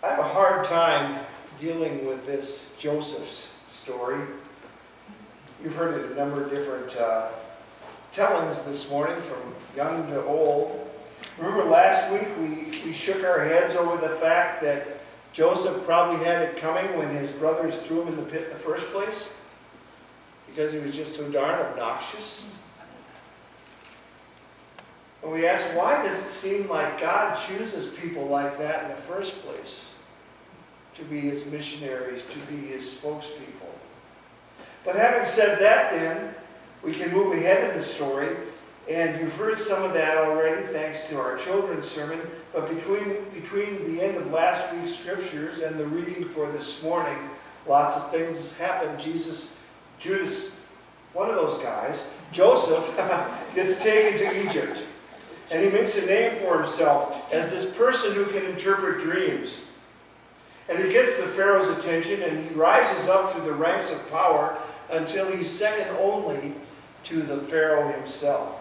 I have a hard time dealing with this Joseph's story. You've heard it a number of different tellings this morning, from young to old. Remember last week we shook our heads over the fact that Joseph probably had it coming when his brothers threw him in the pit in the first place, because he was just so darn obnoxious. And we asked, why does it seem like God chooses people like that in the first place to be his missionaries, to be his spokespeople? But having said that, then, we can move ahead in the story. And you've heard some of that already, thanks to our children's sermon. But between the end of last week's scriptures and the reading for this morning, lots of things happened. Judas, one of those guys, Joseph, gets taken to Egypt. And he makes a name for himself as this person who can interpret dreams. And he gets the Pharaoh's attention, and he rises up through the ranks of power until he's second only to the Pharaoh himself.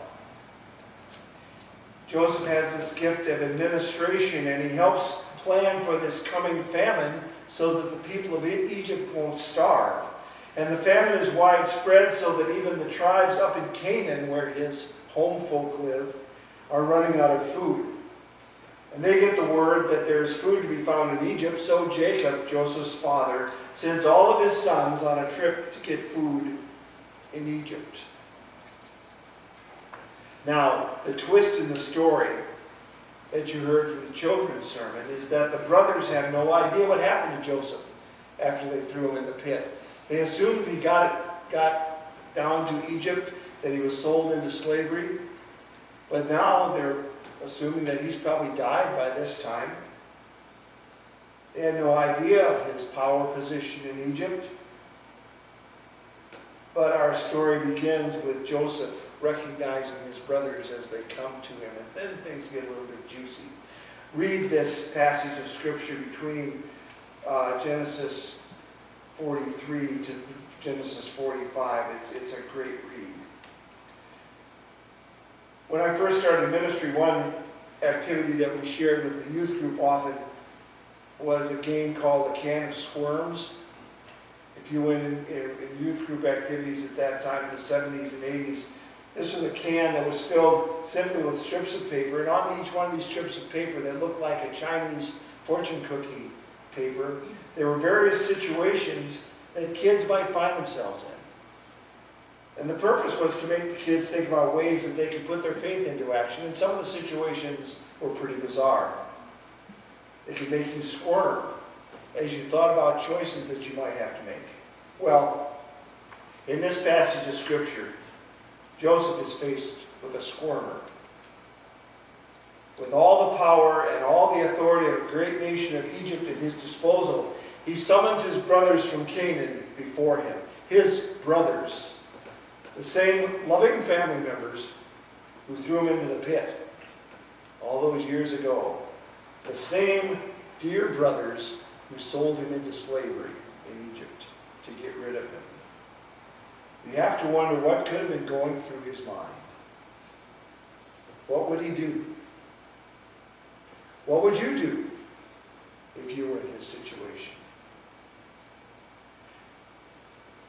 Joseph has this gift of administration, and he helps plan for this coming famine so that the people of Egypt won't starve. And the famine is widespread so that even the tribes up in Canaan, where his home folk live, are running out of food. And they get the word that there's food to be found in Egypt, so Jacob, Joseph's father, sends all of his sons on a trip to get food in Egypt. Now, the twist in the story that you heard from the children's sermon is that the brothers have no idea what happened to Joseph after they threw him in the pit. They assumed he got down to Egypt, that he was sold into slavery. But now they're assuming that he's probably died by this time. They had no idea of his power position in Egypt. But our story begins with Joseph recognizing his brothers as they come to him. And then things get a little bit juicy. Read this passage of Scripture between Genesis 43 to Genesis 45. It's a great read. When I first started ministry, one activity that we shared with the youth group often was a game called A Can of Squirms. If you went in youth group activities at that time in the 70s and 80s, this was a can that was filled simply with strips of paper, and on each one of these strips of paper that looked like a Chinese fortune cookie paper, there were various situations that kids might find themselves in. And the purpose was to make the kids think about ways that they could put their faith into action. And some of the situations were pretty bizarre. They could make you squirm as you thought about choices that you might have to make. Well, in this passage of Scripture, Joseph is faced with a squirmer. With all the power and all the authority of a great nation of Egypt at his disposal, he summons his brothers from Canaan before him. His brothers. The same loving family members who threw him into the pit all those years ago. The same dear brothers who sold him into slavery in Egypt to get rid of him. We have to wonder what could have been going through his mind. What would he do? What would you do if you were in his situation?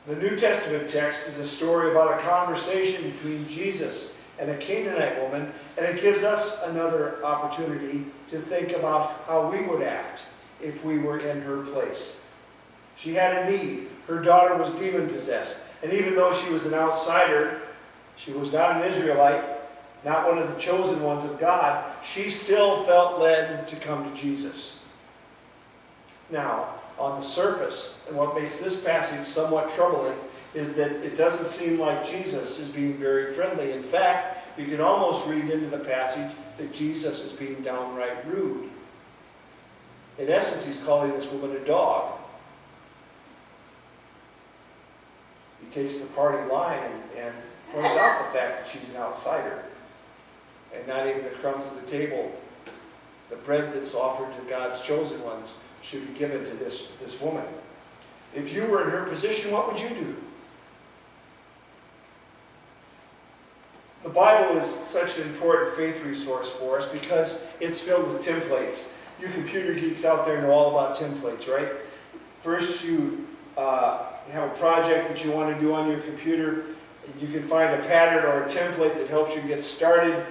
The New Testament text is a story about a conversation between Jesus and a Canaanite woman, and it gives us another opportunity to think about how we would act if we were in her place. She had a need. Her daughter was demon-possessed, and even though she was an outsider, she was not an Israelite, not one of the chosen ones of God, she still felt led to come to Jesus. Now, on the surface, and what makes this passage somewhat troubling, is that it doesn't seem like Jesus is being very friendly. In fact, you can almost read into the passage that Jesus is being downright rude. In essence, he's calling this woman a dog. He takes the party line and points out the fact that she's an outsider. And not even the crumbs of the table, the bread that's offered to God's chosen ones, should be given to this woman. If you were in her position, what would you do? The Bible is such an important faith resource for us because it's filled with templates. You computer geeks out there know all about templates, right? First you have a project that you want to do on your computer. You can find a pattern or a template that helps you get started.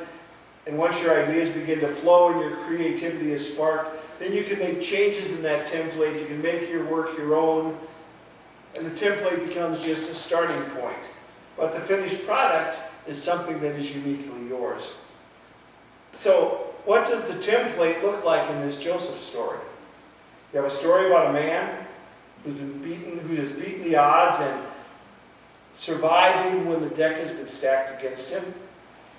And once your ideas begin to flow and your creativity is sparked, then you can make changes in that template. You can make your work your own. And the template becomes just a starting point. But the finished product is something that is uniquely yours. So what does the template look like in this Joseph story? You have a story about a man who has beaten the odds and survived even when the deck has been stacked against him.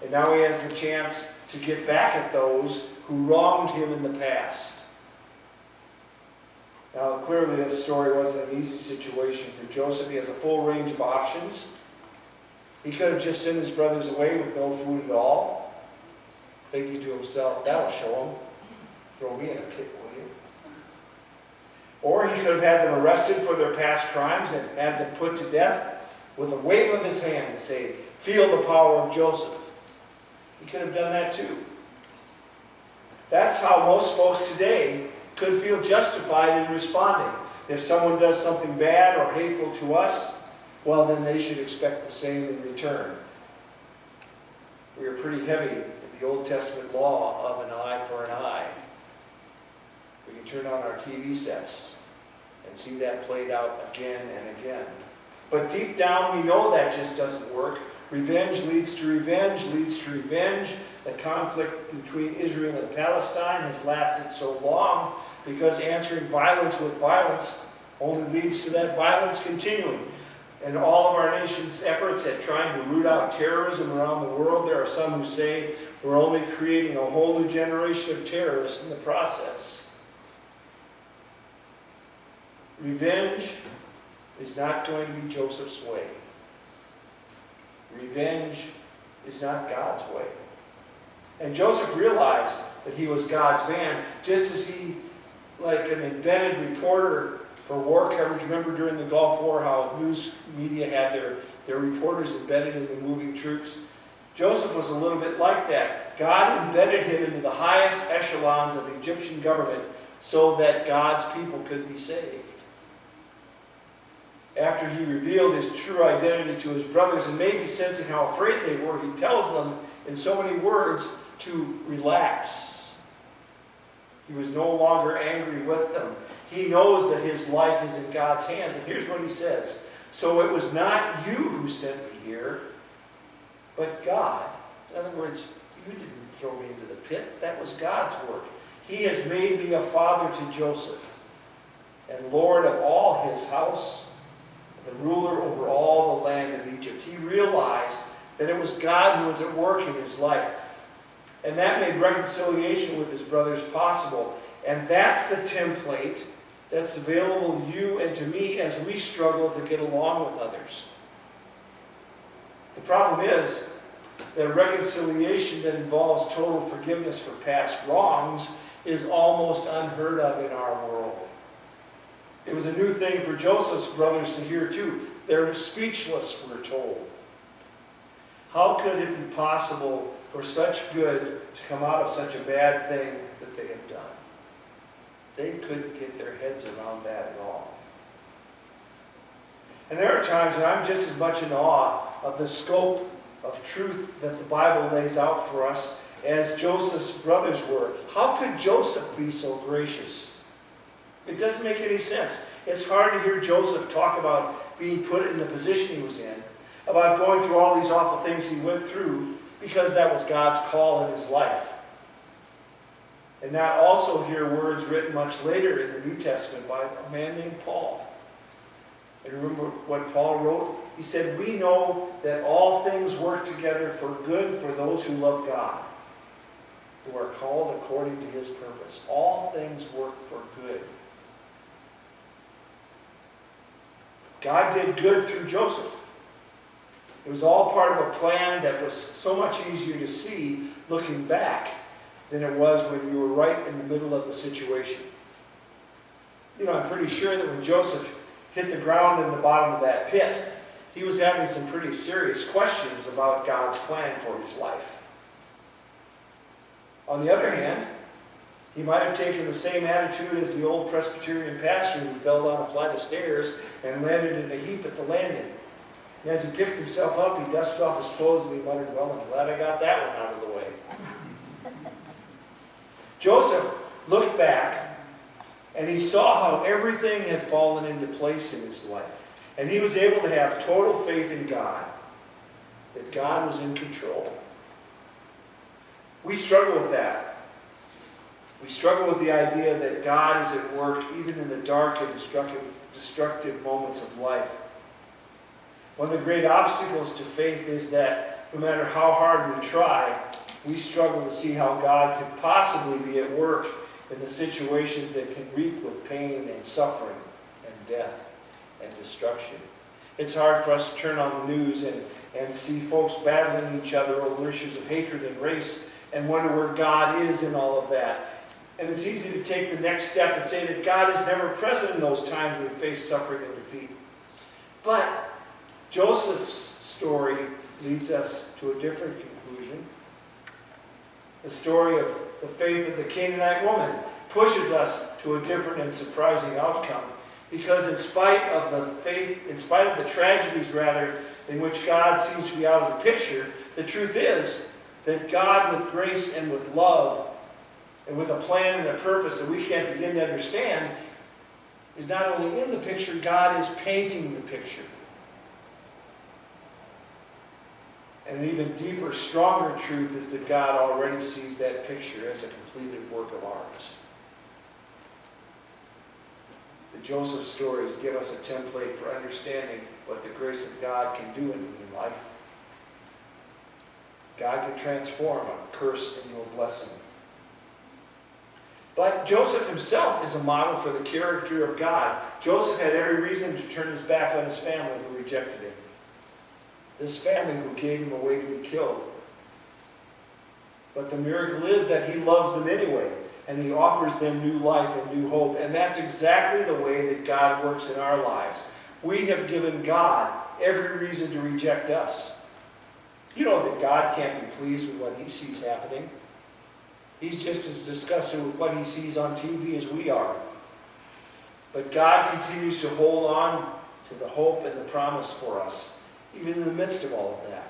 And now he has the chance to get back at those who wronged him in the past. Now, clearly this story wasn't an easy situation for Joseph. He has a full range of options. He could have just sent his brothers away with no food at all, thinking to himself, that'll show them. Throw me in a pit, will you? Or he could have had them arrested for their past crimes and had them put to death with a wave of his hand and say, feel the power of Joseph. He could have done that too. That's how most folks today could feel justified in responding. If someone does something bad or hateful to us, well, then they should expect the same in return. We are pretty heavy in the Old Testament law of an eye for an eye. We can turn on our TV sets and see that played out again and again. But deep down, we know that just doesn't work. Revenge leads to revenge, leads to revenge. The conflict between Israel and Palestine has lasted so long because answering violence with violence only leads to that violence continuing. And all of our nation's efforts at trying to root out terrorism around the world, there are some who say we're only creating a whole new generation of terrorists in the process. Revenge is not going to be Joseph's way. Revenge is not God's way. And Joseph realized that he was God's man, just as he, like an invented reporter for war coverage. Remember during the Gulf War how news media had their reporters embedded in the moving troops? Joseph was a little bit like that. God embedded him into the highest echelons of the Egyptian government so that God's people could be saved. After he revealed his true identity to his brothers and maybe sensing how afraid they were, he tells them in so many words to relax. He was no longer angry with them. He knows that his life is in God's hands. And here's what he says. So it was not you who sent me here, but God. In other words, you didn't throw me into the pit. That was God's work. He has made me a father to Joseph, and Lord of all his house, the ruler over all the land of Egypt. He realized that it was God who was at work in his life. And that made reconciliation with his brothers possible. And that's the template that's available to you and to me as we struggle to get along with others. The problem is that reconciliation that involves total forgiveness for past wrongs is almost unheard of in our world. It was a new thing for Joseph's brothers to hear too. They're speechless, we're told. How could it be possible for such good to come out of such a bad thing that they have done? They couldn't get their heads around that at all. And there are times when I'm just as much in awe of the scope of truth that the Bible lays out for us as Joseph's brothers were. How could Joseph be so gracious? It doesn't make any sense. It's hard to hear Joseph talk about being put in the position he was in, about going through all these awful things he went through, because that was God's call in his life. And not also hear words written much later in the New Testament by a man named Paul. And remember what Paul wrote? He said, we know that all things work together for good for those who love God, who are called according to his purpose. All things work for good. God did good through Joseph. It was all part of a plan that was so much easier to see looking back than it was when you were right in the middle of the situation. You know, I'm pretty sure that when Joseph hit the ground in the bottom of that pit, he was having some pretty serious questions about God's plan for his life. On the other hand, He might have taken the same attitude as the old Presbyterian pastor who fell down a flight of stairs and landed in a heap at the landing. And as he picked himself up, he dusted off his clothes and he muttered, "Well, I'm glad I got that one out of the way." Joseph looked back and he saw how everything had fallen into place in his life. And he was able to have total faith in God, that God was in control. We struggle with that. We struggle with the idea that God is at work even in the dark and destructive moments of life. One of the great obstacles to faith is that no matter how hard we try, we struggle to see how God could possibly be at work in the situations that can reek with pain and suffering and death and destruction. It's hard for us to turn on the news and see folks battling each other over issues of hatred and race and wonder where God is in all of that. And it's easy to take the next step and say that God is never present in those times we face suffering and defeat. But Joseph's story leads us to a different conclusion. The story of the faith of the Canaanite woman pushes us to a different and surprising outcome. Because in spite of the tragedies rather, in which God seems to be out of the picture, the truth is that God, with grace and with love, and with a plan and a purpose that we can't begin to understand, is not only in the picture, God is painting the picture. And an even deeper, stronger truth is that God already sees that picture as a completed work of art. The Joseph stories give us a template for understanding what the grace of God can do in human life. God can transform a curse into a blessing. But Joseph himself is a model for the character of God. Joseph had every reason to turn his back on his family who rejected him. This family who gave him away to be killed. But the miracle is that he loves them anyway, and he offers them new life and new hope. And that's exactly the way that God works in our lives. We have given God every reason to reject us. You know that God can't be pleased with what he sees happening. He's just as disgusted with what he sees on TV as we are. But God continues to hold on to the hope and the promise for us, even in the midst of all of that.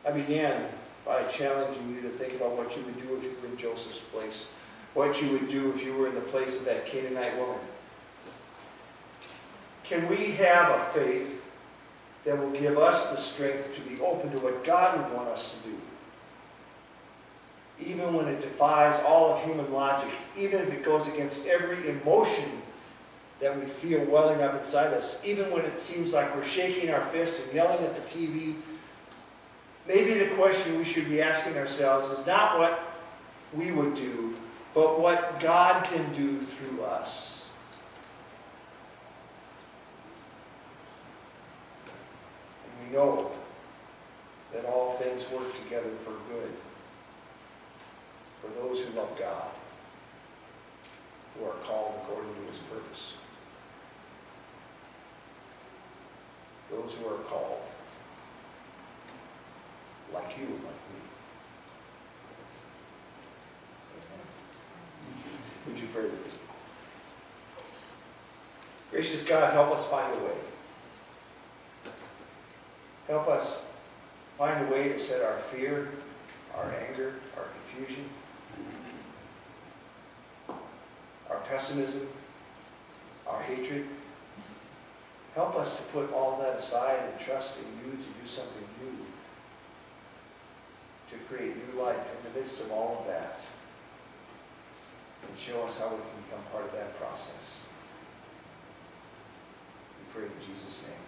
I began by challenging you to think about what you would do if you were in Joseph's place. What you would do if you were in the place of that Canaanite woman. Can we have a faith that will give us the strength to be open to what God would want us to do? Even when it defies all of human logic, even if it goes against every emotion that we feel welling up inside us, even when it seems like we're shaking our fist and yelling at the TV, maybe the question we should be asking ourselves is not what we would do, but what God can do through us. And we know that all things work together for good for those who love God, who are called according to his purpose. Those who are called, like you and like me. Amen. Would you pray with me? Gracious God, help us find a way. Help us find a way to set our fear, our anger, our confusion, our pessimism, our hatred. Help us to put all that aside and trust in you to do something new, to create new life in the midst of all of that, and show us how we can become part of that process. We pray in Jesus' name.